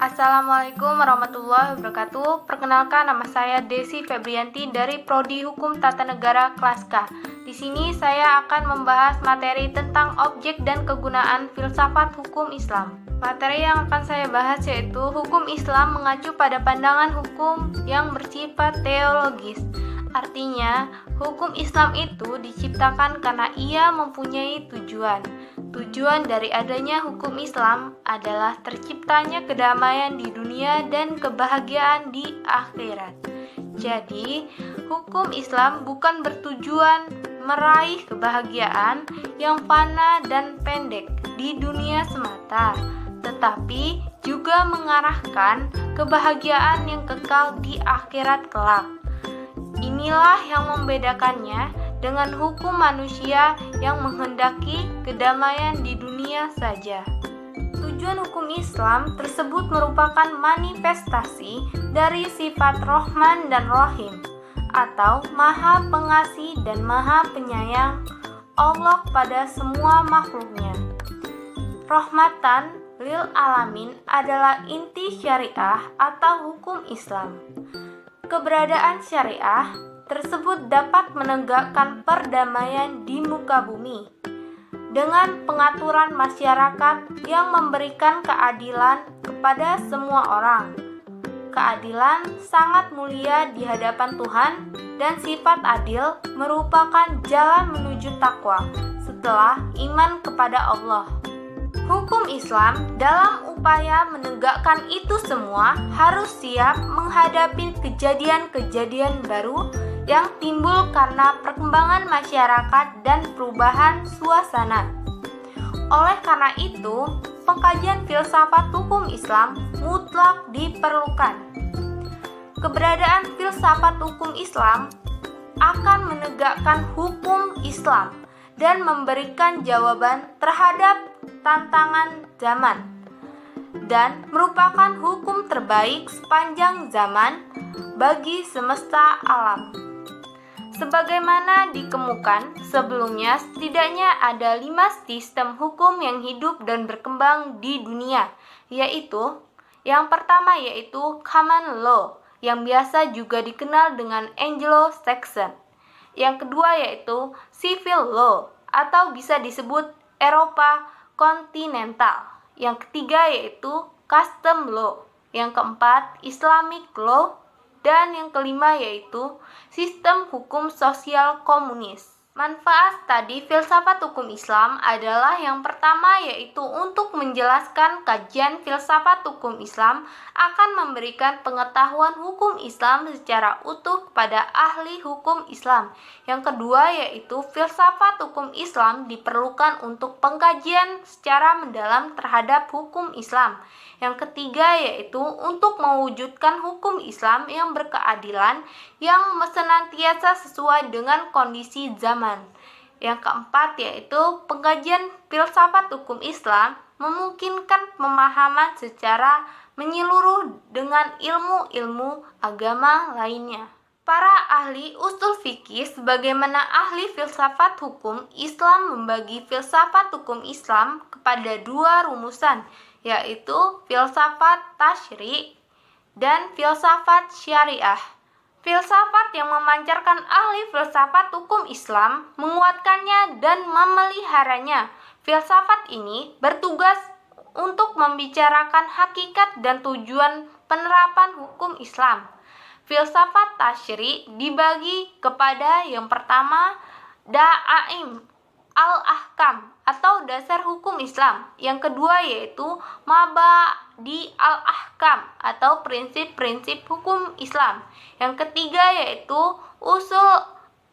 Assalamualaikum warahmatullahi wabarakatuh. Perkenalkan, nama saya Desi Febrianti dari Prodi Hukum Tata Negara kelas K. Di sini saya akan membahas materi tentang objek dan kegunaan filsafat hukum Islam. Materi yang akan saya bahas yaitu hukum Islam mengacu pada pandangan hukum yang bersifat teologis. Artinya, hukum Islam itu diciptakan karena ia mempunyai tujuan. Tujuan dari adanya hukum Islam adalah terciptanya kedamaian di dunia dan kebahagiaan di akhirat. Jadi, hukum Islam bukan bertujuan meraih kebahagiaan yang fana dan pendek di dunia semata, tetapi juga mengarahkan kebahagiaan yang kekal di akhirat kelak. Inilah yang membedakannya dengan hukum manusia yang menghendaki kedamaian di dunia saja. Tujuan hukum Islam tersebut merupakan manifestasi dari sifat Rahman dan Rahim, atau Maha Pengasih dan Maha Penyayang Allah pada semua makhluknya. Rahmatan lil alamin adalah inti syariah atau hukum Islam. Keberadaan syariah tersebut dapat menegakkan perdamaian di muka bumi dengan pengaturan masyarakat yang memberikan keadilan kepada semua orang. Keadilan sangat mulia di hadapan Tuhan dan sifat adil merupakan jalan menuju takwa setelah iman kepada Allah. Hukum Islam dalam upaya menegakkan itu semua harus siap menghadapi kejadian-kejadian baru yang timbul karena perkembangan masyarakat dan perubahan suasana. Oleh karena itu, pengkajian filsafat hukum Islam mutlak diperlukan. Keberadaan filsafat hukum Islam akan menegakkan hukum Islam dan memberikan jawaban terhadap tantangan zaman dan merupakan hukum terbaik sepanjang zaman bagi semesta alam. Sebagaimana dikemukakan sebelumnya, setidaknya ada 5 sistem hukum yang hidup dan berkembang di dunia, yaitu yang pertama yaitu common law, yang biasa juga dikenal dengan Anglo-Saxon. Yang kedua yaitu civil law, atau bisa disebut Eropa kontinental. Yang ketiga yaitu custom law. Yang keempat Islamic law. Dan yang kelima yaitu sistem hukum sosial komunis. Manfaat tadi filsafat hukum Islam adalah yang pertama yaitu untuk menjelaskan kajian filsafat hukum Islam akan memberikan pengetahuan hukum Islam secara utuh kepada ahli hukum Islam. Yang kedua yaitu filsafat hukum Islam diperlukan untuk pengkajian secara mendalam terhadap hukum Islam. Yang ketiga yaitu untuk mewujudkan hukum Islam yang berkeadilan yang senantiasa sesuai dengan kondisi zaman. Yang keempat yaitu pengkajian filsafat hukum Islam memungkinkan pemahaman secara menyeluruh dengan ilmu-ilmu agama lainnya. Para ahli usul fikih sebagaimana ahli filsafat hukum Islam membagi filsafat hukum Islam kepada 2 rumusan, yaitu filsafat tasyri' dan filsafat syariah. Filsafat yang memancarkan ahli filsafat hukum Islam menguatkannya dan memeliharanya. Filsafat ini bertugas untuk membicarakan hakikat dan tujuan penerapan hukum Islam. Filsafat tasyri' dibagi kepada yang pertama da'aim al-ahkam atau dasar hukum Islam. Yang kedua yaitu mabadi al-ahkam atau prinsip-prinsip hukum Islam. Yang ketiga yaitu usul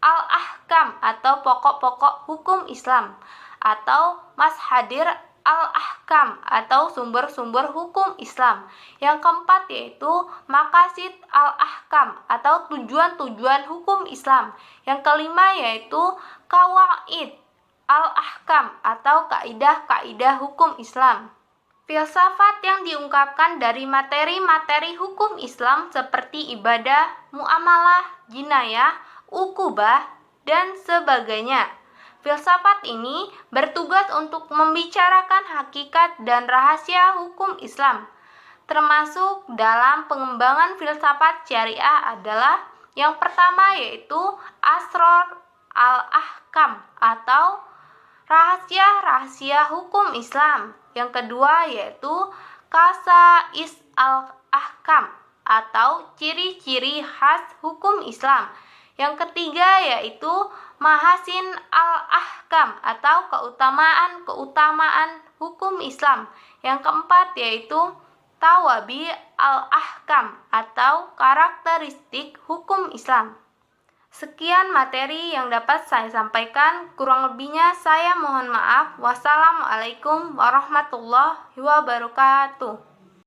al-ahkam atau pokok-pokok hukum Islam atau mashadir al-ahkam atau sumber-sumber hukum Islam. Yang keempat yaitu maqasid al-ahkam atau tujuan-tujuan hukum Islam. Yang kelima yaitu qawaid al-ahkam atau kaidah-kaidah hukum Islam. Filsafat yang diungkapkan dari materi-materi hukum Islam seperti ibadah, muamalah, jinayah, ukubah, dan sebagainya. Filsafat ini bertugas untuk membicarakan hakikat dan rahasia hukum Islam. termasuk dalam pengembangan filsafat syariah adalah yang pertama yaitu Asrar al-Ahkam atau rahasia-rahasia hukum Islam. Yang kedua yaitu Khasa'is al-Ahkam atau ciri-ciri khas hukum Islam. Yang ketiga yaitu Mahasin al-Ahkam atau keutamaan-keutamaan hukum Islam. Yang keempat yaitu Tawabi al-Ahkam atau karakteristik hukum Islam. Sekian materi yang dapat saya sampaikan, kurang lebihnya saya mohon maaf. Wassalamualaikum warahmatullahi wabarakatuh.